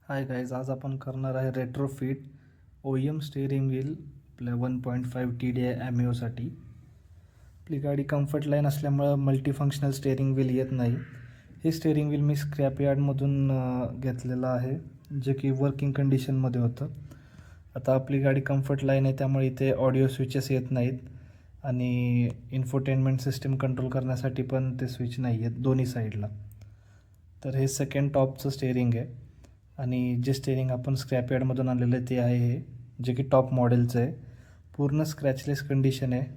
Hi guys, आज आपण करणार आहे रेट्रोफिट OEM स्टेअरिंग व्हील आपल्या 1.5 TDI ॲमिओसाठी. आपली गाडी कम्फर्ट लाईन असल्यामुळं मल्टीफंक्शनल स्टेअरिंग व्हील येत नाही. हे स्टेअरिंग व्हील मी स्क्रॅप यार्डमधून घेतलेलं आहे, जे की वर्किंग कंडिशनमध्ये होतं. आता आपली गाडी कम्फर्ट लाईन आहे, त्यामुळे इथे ऑडिओ स्विचेस येत नाहीत आणि इन्फोटेनमेंट सिस्टीम कंट्रोल करण्यासाठी पण ते स्विच नाही आहेत दोन्ही साईडला. तर हे सेकंड टॉपचं स्टेअरिंग आहे आणि जे स्टेअरिंग आपण स्क्रॅप यार्डमधून आणलेलं आहे ते आहे हे, जे की टॉप मॉडेलचं आहे. पूर्ण स्क्रॅचलेस कंडिशन आहे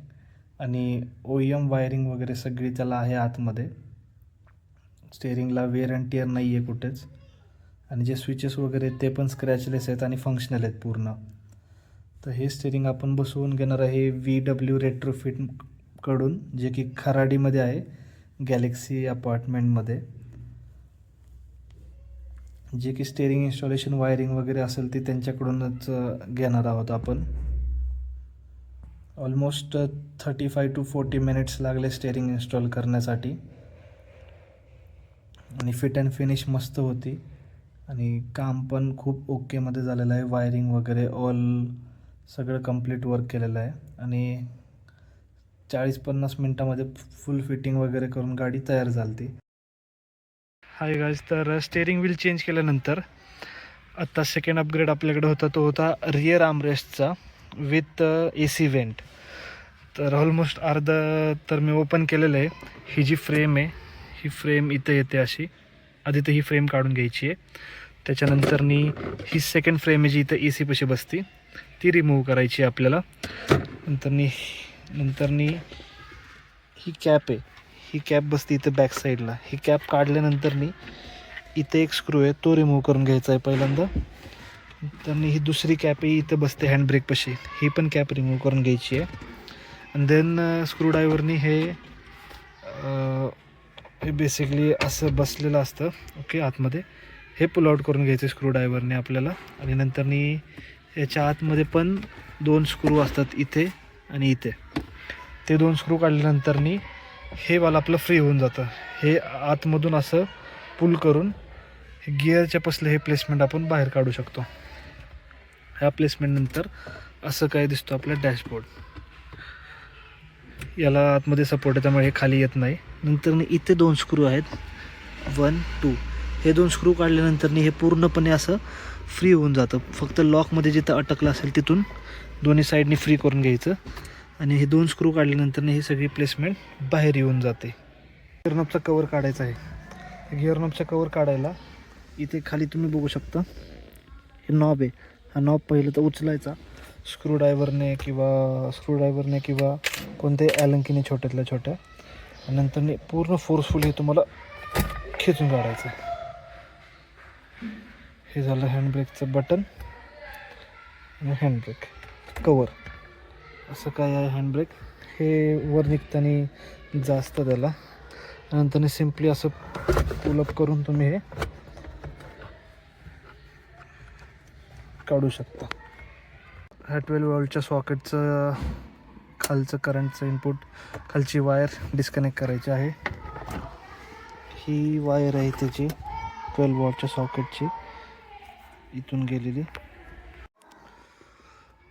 आणि OEM वायरिंग वगैरे सगळी त्याला आहे आतमध्ये. स्टेअरिंगला वेअर अँड टिअर नाही आहे कुठेच, आणि जे स्विचेस वगैरे ते पण स्क्रॅचलेस आहेत आणि फंक्शनल आहेत पूर्ण. तर हे स्टेअरिंग आपण बसवून घेणार आहे VW रेट्रोफिटकडून, जे की खराडीमध्ये आहे, गॅलेक्सी अपार्टमेंटमध्ये. जे की स्टेअरिंग इन्स्टॉलेशन वायरिंग वगैरे असेल ती त्यांच्याकडूनच घेणार आहोत आपण. ऑलमोस्ट 35 to 40 मिनिट्स लागले स्टेअरिंग इन्स्टॉल करण्यासाठी आणि फिट अँड फिनिश मस्त होती आणि काम पण खूप ओकेमध्ये झालेलं आहे. वायरिंग वगैरे सगळं कंप्लीट वर्क केलेलं आहे आणि 40-50 मिनटामध्ये फुल फिटिंग वगैरे करून गाडी तयार झाली. हाय गाईज, तर स्टेअरिंग व्हील चेंज केल्यानंतर आत्ता सेकंड अपग्रेड आपल्याकडे होता, तो होता रिअर आर्मरेस्टचा विथ AC व्हेंट. तर ऑलमोस्ट अर्धा तर मी ओपन केलेलं आहे. ही जी फ्रेम आहे, ही फ्रेम इथं येते अशी. आधी तर ही फ्रेम काढून घ्यायची आहे. त्याच्यानंतरनी ही सेकंड फ्रेम आहे जी इथं AC पाशी बसती, ती रिमूव्ह करायची आहे आपल्याला. नंतरनी ही कॅप आहे, ही कॅप बसते इथं बॅक साईडला. ही कॅप काढल्यानंतरनी इथे एक स्क्रू आहे, तो रिमूव्ह करून घ्यायचा आहे पहिल्यांदा. तर ही दुसरी कॅप आहे, इथं बसते हँडब्रेकपाशी, ही पण कॅप रिमूव्ह करून घ्यायची आहे. आणि देन स्क्रूड्रायव्हरनी हे बेसिकली असं बसलेलं असतं ओके आतमध्ये, हे पुल आउट करून घ्यायचं स्क्रूड्रायव्हरने आपल्याला. आणि नंतरनी याच्या आतमध्ये पण 2 स्क्रू असतात, इथे आणि इथे. ते 2 स्क्रू काढल्यानंतरनी हे वाला आपलं फ्री होऊन जातं. हे आतमधून असं पुल करून हे गिअरच्या पसलं हे प्लेसमेंट आपण बाहेर काढू शकतो. ह्या प्लेसमेंटनंतर असं काय दिसतो आपला डॅशबोर्ड. याला आतमध्ये सपोर्ट आहे, त्यामुळे हे खाली येत नाही. नंतर इथे 2 स्क्रू आहेत, 1, 2. हे 2 स्क्रू काढल्यानंतर हे पूर्णपणे असं फ्री होऊन जातं. फक्त लॉकमध्ये जिथं अटकलं असेल तिथून दोन्ही साईडनी फ्री करून घ्यायचं आणि हे 2 स्क्रू काढल्यानंतर ही सगळी प्लेसमेंट बाहेर येऊन जाते. गिअरनॉबचा कवर काढायचा आहे. गिअरनॉबचा कवर काढायला इथे खाली तुम्ही बघू शकता, हे नॉब आहे. हा नॉब पहिलं तर उचलायचा स्क्रूड्रायव्हरने किंवा कोणत्याही ॲलंकीने छोट्यातल्या छोट्या, आणि नंतर पूर्ण फोर्सफुल हे तुम्हाला खेचून काढायचं. हे झालं हँडब्रेकचं बटन आणि हँडब्रेक कवर. असं काय आहे हँडब्रेक, हे वर निघताना जास्त त्याला. नंतर सिम्पली असं पुलअप करून तुम्ही हे काढू शकता. ह्या 12 वोल्टच्या सॉकेटचं खालचं करंटचं इनपुट, खालची वायर डिस्कनेक्ट करायची आहे. ही वायर आहे त्याची 12 वोल्टच्या सॉकेटची, इथून गेलेली.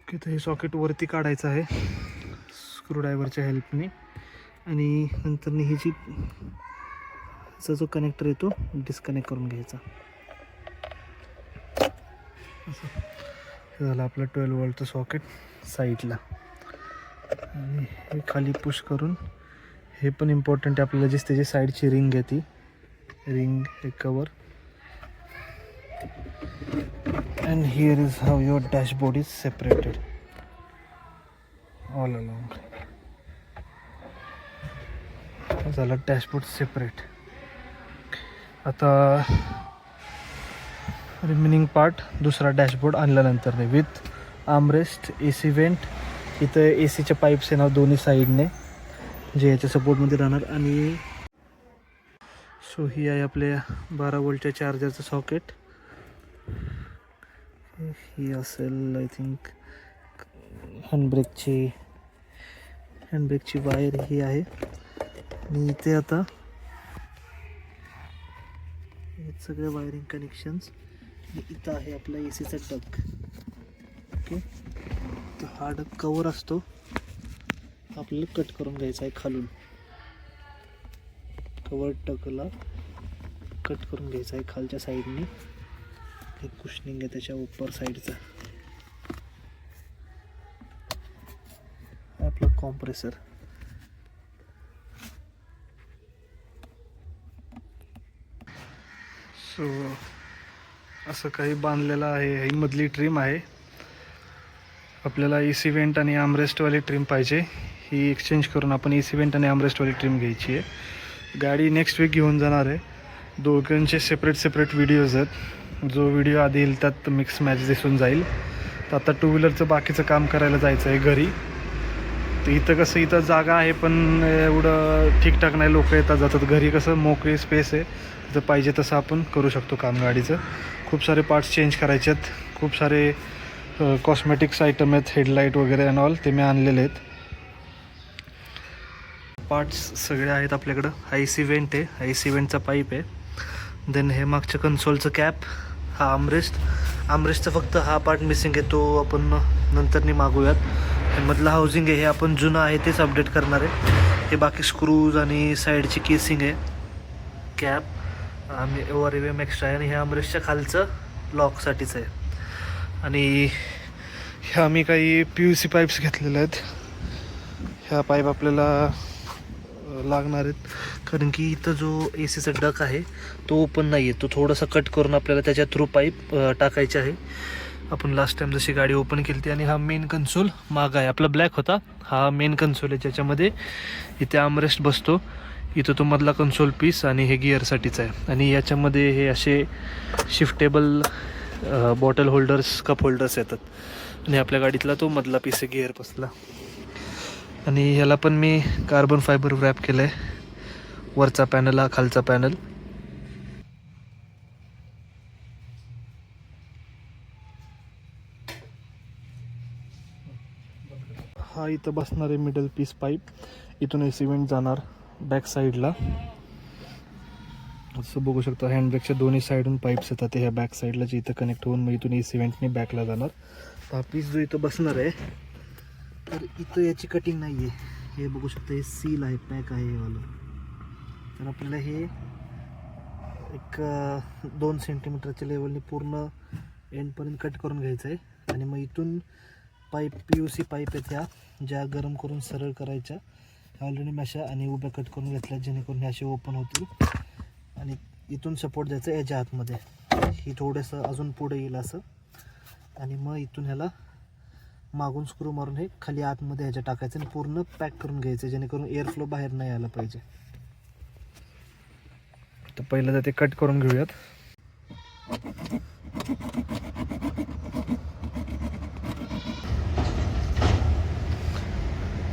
ओके, तर हे सॉकेट वरती काढायचं आहे स्क्रूड्रायव्हरच्या हेल्पने. आणि नंतर ही जी जो कनेक्टर आहे तो डिस्कनेक्ट करून घ्यायचा. असं हे झालं आपलं 12 वोल्टचं सॉकेट साईडला. आणि हे खाली पुश करून, हे पण इम्पॉर्टंट आहे आपल्याला, जी त्याची साईडची रिंग आहे ती रिंग, हे cover. And here is how your dashboard is separated all along. झालं डॅशबोर्ड सेपरेट. आता रिमेनिंग पार्ट दुसरा डॅशबोर्ड आणल्यानंतर विथ आर्मरेस्ट, AC व्हेंट. इथं ACच्या पाईप्स आहे ना दोन्ही साईडने, जे याच्या सपोर्टमध्ये राहणार. आणि सो ही आहे आपल्या 12 वोल्टच्या चार्जरचं सॉकेट. ही असेल आय थिंक हँडब्रेकची वायर ही आहे. आणि इथे आता हे सगळे वायरिंग कनेक्शन्स इथं आहे आपला ए सीचा डक. ओके, तर हा डक कवर असतो, आपल्याला कट करून घ्यायचा आहे खालून. कवर टकला कट करून घ्यायचा आहे खालच्या साईडने. एक कुशनिंग आहे त्याच्या उपर साईडचा. आपलं कॉम्प्रेसर. सो असं काही बांधलेलं आहे. ही मधली ट्रिम आहे. आपल्याला ए सी वेंट आणि आर्मरेस्टवाली ट्रिम पाहिजे. ही एक्सचेंज करून आपण ए सी वेंट आणि आर्मरेस्टवाली ट्रिम घ्यायची आहे. गाडी नेक्स्ट वीक घेऊन जाणार आहे. दोघांचे सेपरेट व्हिडिओज आहेत. जो व्हिडिओ आधी येईल त्यात मिक्स मॅच दिसून जाईल. तर आता टू व्हीलरचं बाकीचं काम करायला जायचं आहे घरी. तर इथं कसं, इथं जागा आहे पण एवढं ठीकठाक नाही, लोक येतात जातात. घरी कसं मोकळी स्पेस आहे, जर पाहिजे तसं आपण करू शकतो काम गाडीचं. खूप सारे पार्ट्स चेंज करायचे आहेत. खूप सारे कॉस्मेटिक्स आयटम आहेत, हेडलाईट वगैरे अँड ऑल, ते मी आणलेले आहेत. पार्ट्स सगळे आहेत आपल्याकडं. हा ए सी वेंट आहे, हा ए सी वेंटचा पाईप आहे. देन हे मागच्या कन्सोलचं कॅप, हा आर्मरेस्टचा फक्त हा पार्ट मिसिंग आहे, तो आपण नंतरनी मागूयात. हे मधलं हाऊसिंग आहे, हे आपण जुनं आहे तेच अपडेट करणार आहे. हे बाकी स्क्रूज आणि साईडची केसिंग आहे. कॅप आम्ही ओआरएम एक्स्ट्रा आहे आणि हे आर्मरेस्टच्या खालचं लॉकसाठीच आहे. आणि ह्या आम्ही काही PVC पाईप्स घेतलेले आहेत. ह्या पाईप आपल्याला लागणार आहेत, कारण की इथं जो ए सीचा डक आहे तो ओपन नाही आहे. तो थोडासा कट करून आपल्याला त्याच्या थ्रू पाईप टाकायचे आहे. आपण लास्ट टाइम जशी गाडी ओपन केली ती. आणि हा मेन कन्सोल मागं आहे, आपला ब्लॅक होता, हा मेन कन्सोल आहे, ज्याच्यामध्ये इथे आर्मरेस्ट बसतो. इथं तो मधला कन्सोल पीस आणि हे गिअरसाठीच आहे. आणि याच्यामध्ये हे असे शिफ्टेबल बॉटल होल्डर्स, कप होल्डर्स येतात. आणि आपल्या गाडीतला तो मधला पीस आहे गिअर बसला. आणि ह्याला पण मी कार्बन फायबर रॅप केलं आहे. वरचा पॅनल, हा खालचा पॅनल. हा इथं बसणार आहे मिडल पीस पाईप. इथून ए सी वेंट जाणार बॅक साईडला. असं बघू शकतो, हँडब्रेकच्या दोन्ही साईडून पाईप्स येतात ह्या बॅक साईडला, जे इथं कनेक्ट होऊन मग इथून ए सी वेंटने बॅकला जाणार. हा पीस जो इथं बसणार आहे, तर इथं याची कटिंग नाही आहे. हे बघू शकता, हे सील आहे, पॅक आहे हे वालं. तर आपल्याला हे एक 2 सेंटीमीटरच्या लेवलने पूर्ण एंडपर्यंत कट करून घ्यायचं आहे. आणि मग इथून पाईप, PVC पाईप आहेत ह्या, ज्या गरम करून सरळ करायच्या. ऑलरेडी मी अशा आणि उभ्या कट करून घेतल्या, जेणेकरून हे असे ओपन होतील. आणि इथून सपोर्ट द्यायचं याच्या आतमध्ये. ही थोडंसं अजून पुढे येईल असं. आणि मग इथून ह्याला मागून स्क्रू मारून हे खाली आतमध्ये ह्याच्या टाकायचं आणि पूर्ण पॅक करून घ्यायचं, जेणेकरून एअरफ्लो बाहेर नाही आला पाहिजे. तर पहिलं तर ते कट करून घेऊयात.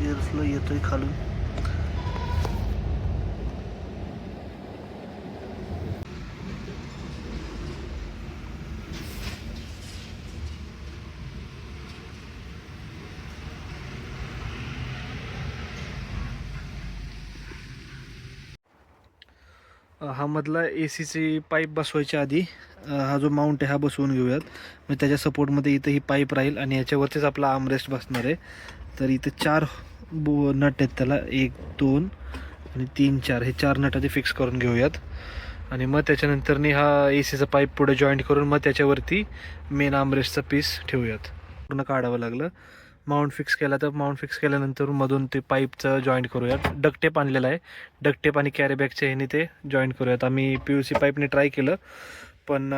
एअरफ्लो येतोय खालून. हा मधला ए सीची पाईप बसवायच्या आधी हा जो माउंट आहे हा बसवून घेऊयात. म्हणजे त्याच्या सपोर्टमध्ये इथं ही पाईप राहील आणि याच्यावरतीच आपला आर्मरेस्ट बसणार आहे. तर इथं 4 नट आहेत त्याला, 1 2 आणि 3 4, हे 4 नट आधी फिक्स करून घेऊयात. आणि मग त्याच्यानंतरनी हा ए सीचा पाईप पुढे जॉईंट करून मग त्याच्यावरती मेन आर्मरेस्टचा पीस ठेवूयात. पूर्ण काढावं लागलं. माउंट फिक्स केला, तर माउंट फिक्स केल्यानंतर मधून ते पाईपचं जॉईंट करूयात. डकटेप आणलेला आहे, डकटेप आणि कॅरीबॅगच्या ह्याने ते जॉईंट करूयात. आम्ही PVC पाईपने ट्राय केलं, पण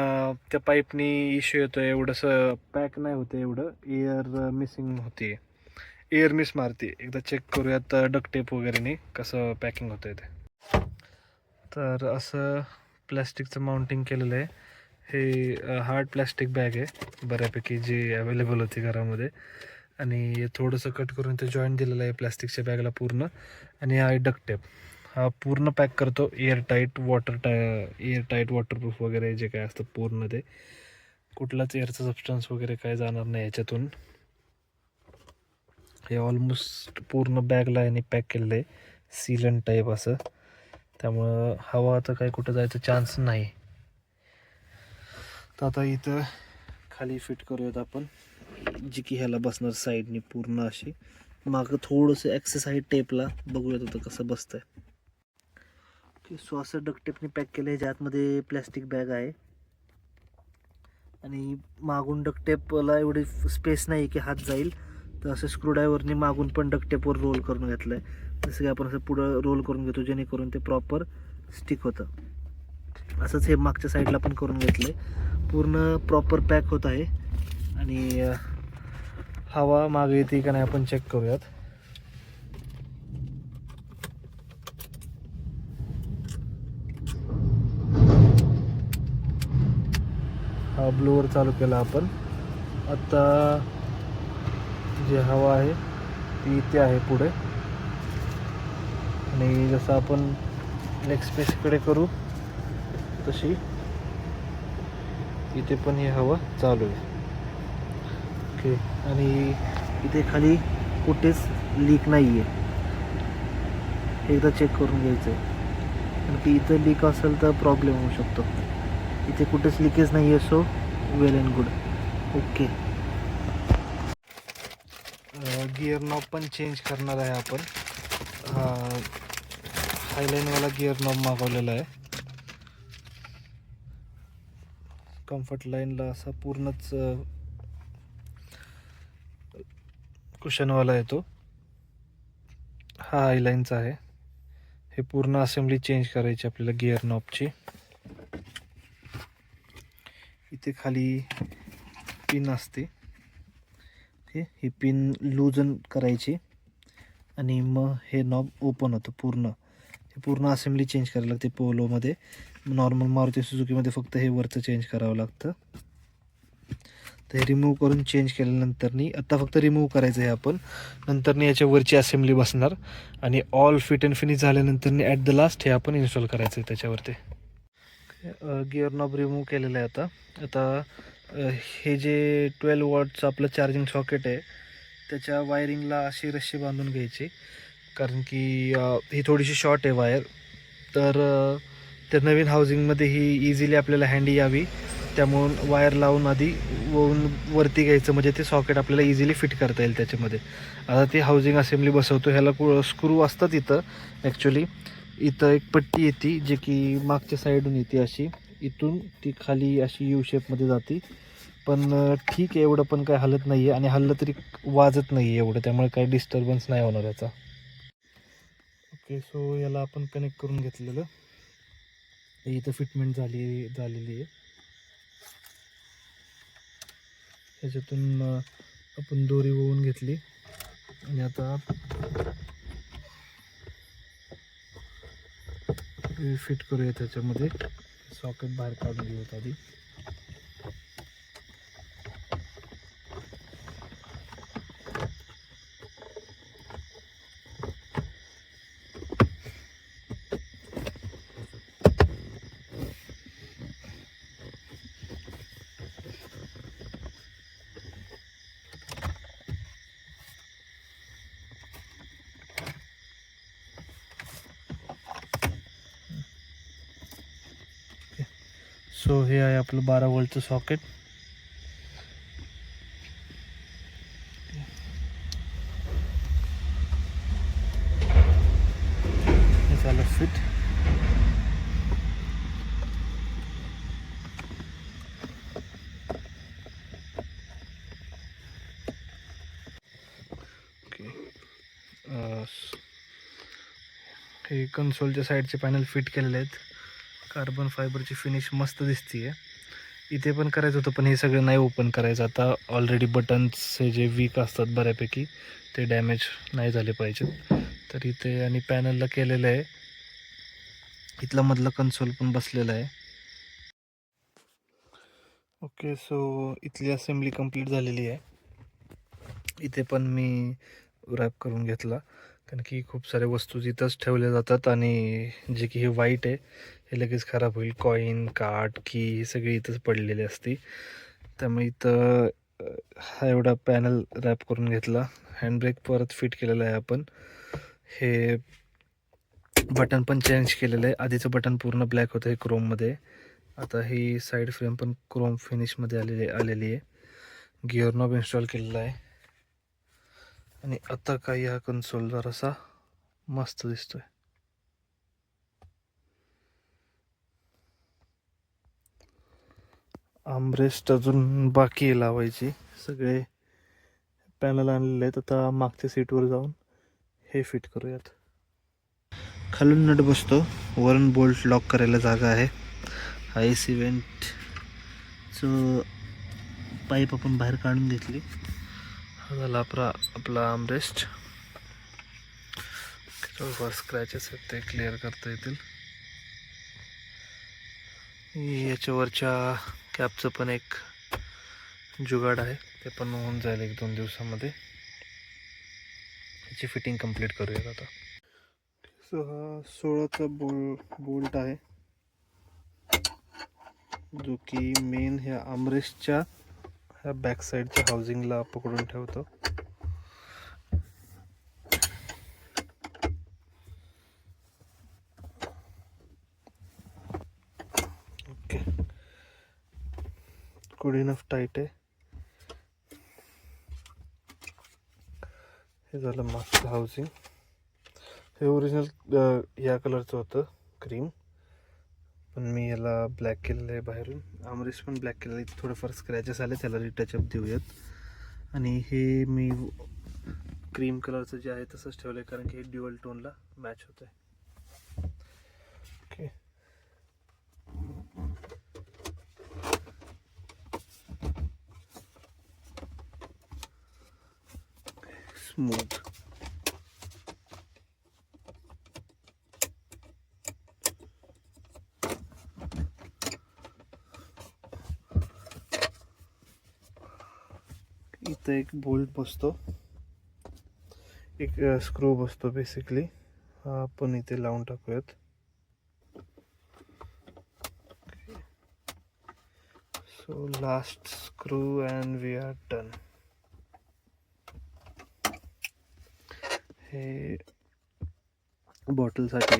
त्या पाईपनी इश्यू येतो आहे, एवढंसं पॅक नाही होतं, एवढं एअर मिसिंग होते, एअर मिस मारते. एकदा चेक करूयात डकटेप वगैरेने कसं पॅकिंग होतं आहे ते. तर असं प्लॅस्टिकचं माउंटिंग केलेलं आहे. हे हार्ड प्लॅस्टिक बॅग आहे बऱ्यापैकी, जी अवेलेबल होती घरामध्ये. आणि थोडंसं कट करून ते जॉईंट दिलेलं आहे प्लॅस्टिकच्या बॅगला पूर्ण. आणि हा डकटेप हा पूर्ण पॅक करतो एअर टाईट वॉटरप्रूफ वगैरे जे काय असतं पूर्ण, ते कुठलाच एअरचा सबस्टन्स वगैरे काय जाणार नाही याच्यातून. हे ऑलमोस्ट पूर्ण बॅगला याने पॅक केलेलं आहे, सीलन टाईप असं. त्यामुळं हवा तर काही कुठं जायचं चान्स नाही. तर आता इथं खाली फिट करूयात आपण, जी की ह्याला बसणार साईडनी पूर्ण अशी. मागं थोडंसं ॲक्सेस आहे टेपला, बघूयात आता कसं बसतंय. ओके, सो असं डक्ट टेपने पॅक केलं आहे. ह्याच्या आतमध्ये प्लॅस्टिक बॅग आहे आणि मागून डक्ट टेपला एवढी स्पेस नाही की हात जाईल, तर असं स्क्रूड्रायव्हरनी मागून पण डक्ट टेपवर रोल करून घेतलं आहे. जसं की आपण असं पुढं रोल करून घेतो जेणेकरून ते प्रॉपर स्टिक होतं. असंच हे मागच्या साईडला पण करून घेतलं आहे. पूर्ण प्रॉपर पॅक होत आहे आणि हवा मागे येते का नाही आपण चेक करूयात. हा ब्लोअर चालू केला आपण. आता जी हवा आहे ती इथे आहे पुढे, आणि जसं आपण लेग स्पेसकडे करू तशी इथे पण ही हवा चालू आहे. ओके, आणि इथे खाली कुठेच लीक नाही आहे, एकदा चेक करून घ्यायचं आहे. कारण की इथं लीक असेल तर प्रॉब्लेम होऊ शकतो. इथे कुठेच लिकेज नाही आहे, so well and good. Okay, gear knob पण चेंज करणार आहे आपण. हा हायलाईनवाला गिअर नॉब मागवलेला आहे. कम्फर्ट लाईनला असा पूर्णच कुशनवाला येतो. हा हायलाईनचा आहे. हे पूर्ण असेंब्ली चेंज करायची आपल्याला गिअर नॉबची. इथे खाली पिन असते, ही पिन लूजन करायची आणि मग हे नॉब ओपन होतं पूर्ण. हे पूर्ण असेंब्ली चेंज करायला लागते पोलोमध्ये. नॉर्मल मारुती सुझुकीमध्ये फक्त हे वरचं चेंज करावं लागतं. तर हे रिमूव्ह करून चेंज केल्यानंतरनी आता फक्त रिमूव्ह करायचं आहे आपण. नंतरनी याच्या वरची असेंब्ली बसणार आणि ऑल फिट अँड फिनिश झाल्यानंतरनी ॲट द लास्ट हे आपण इन्स्टॉल करायचं आहे त्याच्यावरती. गिअर नॉब रिमूव्ह केलेलं आहे आता. हे जे 12 वॉटचं आपलं चार्जिंग सॉकेट आहे त्याच्या वायरिंगला अशी रस्सी बांधून घ्यायची, कारण की ही थोडीशी शॉर्ट आहे वायर. तर त्या नवीन हाऊसिंगमध्ये ही इझिली आपल्याला हँडी यावी, त्यामुळं वायर लावून आधी वरती घ्यायचं, म्हणजे ते सॉकेट आपल्याला इझिली फिट करता येईल त्याच्यामध्ये. आता ती हाऊसिंग असेंब्ली बसवतो. ह्याला स्क्रू असतात इथं ॲक्च्युली. इथं एक पट्टी येते जे की मागच्या साईडून येते अशी, इथून ती खाली अशी यू शेपमध्ये जाते. पण ठीक आहे, एवढं पण काय हलत नाही आहे आणि हललं तरी वाजत नाही आहे एवढं, त्यामुळे काही डिस्टर्बन्स नाही होणार याचा. ओके, सो याला आपण कनेक्ट करून घेतलेलं. इथं फिटमेंट झालेली आहे. ह्याच्यातून आपण दोरी ओवून घेतली आणि आता फिट करूया त्याच्यामध्ये. सॉकेट बाहेर काढून घेऊयात आधी. सो हे आहे आपलं 12 वोल्टचं सॉकेट. हे झालं फिट. ओके, हे कन्सोलच्या साईडचे पॅनल फिट केलेले आहेत. कार्बन फायबरची फिनिश मस्त दिसते आहे. इथे पण करायचं होतं पण हे सगळं नाही ओपन करायचं आता. ऑलरेडी बटन्स हे जे वीक असतात बऱ्यापैकी, ते डॅमेज नाही झाले पाहिजेत. तर इथे आणि पॅनलला केलेलं आहे. इथला मधला कन्सोल पण बसलेला आहे. ओके, सो इथली असेंब्ली कंप्लीट झालेली आहे. इथे पण मी रॅप करून घेतला, कारण की खूप साऱ्या वस्तू इथंच ठेवल्या जातात आणि जे की हे वाईट आहे हे लगेच खराब होईल. कॉईन, कार्ड, की ही सगळी इथंच पडलेली असते. त्यामुळे इथं हा एवढा पॅनल रॅप करून घेतला. हँडब्रेक परत फिट केलेला आहे आपण. हे बटन पण चेंज केलेलं आहे. आधीचं बटन पूर्ण ब्लॅक होतं, हे क्रोममध्ये. आता ही साईड फ्रेम पण क्रोम फिनिशमध्ये आलेली आहे. गिअर नॉब इन्स्टॉल केलेला आहे आणि आता काही हा कन्सोल जरासा मस्त दिसतोय. आर्मरेस्ट अजून बाकी आहे लावायची. सगळे पॅनल आणलेले आहेत. आता मागच्या सीटवर जाऊन हे फिट करूयात. खालून नट बसतो, वरून बोल्ट लॉक करायला जागा आहे. हा AC वेंटचं पाईप आपण बाहेर काढून घेतली. हा झाला आपला आर्मरेस्ट. स्क्रॅचेस आहेत ते क्लिअर करता येतील. याच्यावरच्या कॅपचं पण एक जुगाड आहे, ते पण होऊन जाईल 1-2 दिवसामध्ये. याची फिटिंग कंप्लीट करूयात आता. सो हा 16चा बोल्ट आहे, जो की मेन ह्या आर्मरेस्टच्या ह्या बॅक साईडच्या हाऊसिंगला पकडून ठेवतो. ओके, गुड इनफ टाईट आहे. हे झालं मागचं हाऊसिंग. हे ओरिजिनल या कलरचं होतं, क्रीम, पण मी याला ब्लॅक केलेलं आहे बाहेरून. आर्मरेस्ट पण ब्लॅक केलेलं आहे. थोडंफार स्क्रॅचेस आले, त्याला रिटचअप देऊयात. आणि हे मी क्रीम कलरचं जे आहे तसंच ठेवलं आहे, कारण की हे ड्युअल टोनला मॅच होतं आहे. Okay, smooth. इथं एक बोल्ट बसतो, एक स्क्रू बसतो बेसिकली. हा आपण इथे लावून टाकूयात. So last screw and we are done. हे बॉटलसाठी.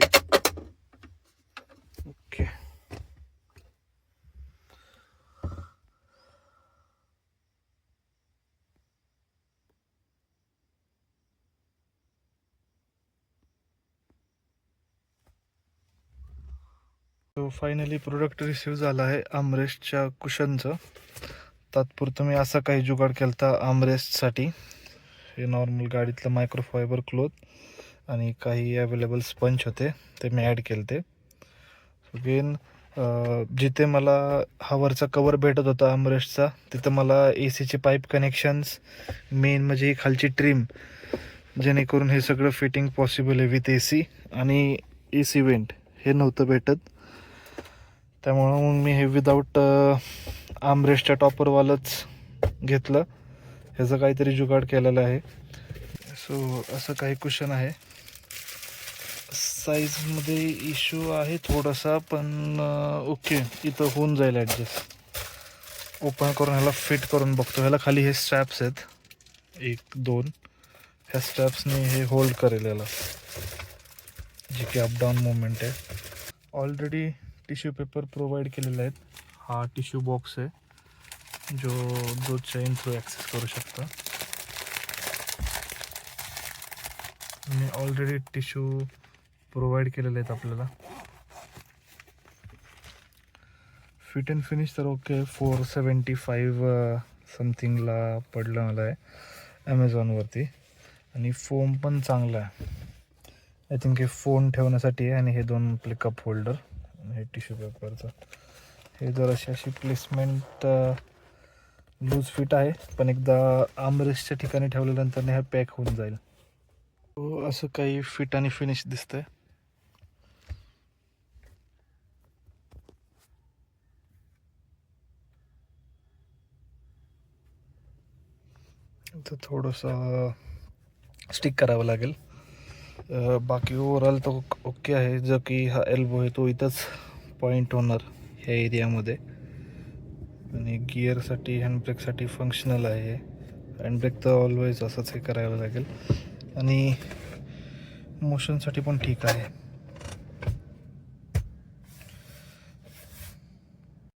Okay, so finally product receive झाला आहे आर्मरेस्टच्या कुशनचं. तात्पुरतं मी असा काही जुगाड केला होता आर्मरेस्टसाठी. हे नॉर्मल गाडीतलं मायक्रोफायबर क्लॉथ आणि काही अवेलेबल स्पंज होते, ते मी ॲड केले ते. अगेन जिथे मला हा वरचा कवर भेटत होता आर्मरेस्टचा, तिथं मला ACचे पाईप कनेक्शन्स, मेन म्हणजे ही खालची ट्रिम, जेणेकरून हे सगळं फिटिंग पॉसिबल आहे विथ AC. आणि AC वेंट हे नव्हतं भेटत, त्यामुळं मग मी हे विदाऊट आर्मरेस्टच्या टॉपरवालंच घेतलं. ह्याचं काहीतरी जुगाड केलेलं आहे. सो असं काही कुशन आहे. साईजमध्ये इश्यू आहे थोडासा, पण ओके, इथं होऊन जाईल ॲडजस्ट. ओपन करून ह्याला फिट करून बघतो. ह्याला खाली हे स्ट्रॅप्स आहेत, 1-2. ह्या स्ट्रॅप्सने हे होल्ड करेल याला, जी की अपडाऊन मुवमेंट आहे. ऑलरेडी टिश्यू पेपर प्रोव्हाइड केलेले आहेत. हा टिश्यू बॉक्स आहे, जो दूध चेन थ्रू ॲक्सेस करू शकता. आणि ऑलरेडी टिश्यू प्रोव्हाइड केलेले आहेत आपल्याला. फिट अँड फिनिश तर ओके. 475 समथिंगला पडलं मला आहे ॲमेझॉनवरती. आणि फोम पण चांगला आहे. आय थिंक हे फोन ठेवण्यासाठी आहे. आणि हे 2 आपले कप होल्डर, हे टिश्यू पेपरचं. हे जर अशी प्लेसमेंट लूज फिट आहे, पण एकदा आर्मरेस्टच्या ठिकाणी ठेवल्यानंतर हे पॅक होऊन जाईल. असं काही फिट आणि फिनिश दिसतंय. तर थोडंसं स्टिक करावं लागेल. बाकी ओव्हरऑल तो ओके आहे. जो की हा एल्बो आहे तो इथंच पॉईंट होणार ह्या एरियामध्ये. आणि गिअरसाठी, हँडब्रेकसाठी फंक्शनल आहे. हँडब्रेक तर ऑलवेज असंच हे करायला लागेल. आणि मोशनसाठी पण ठीक आहे.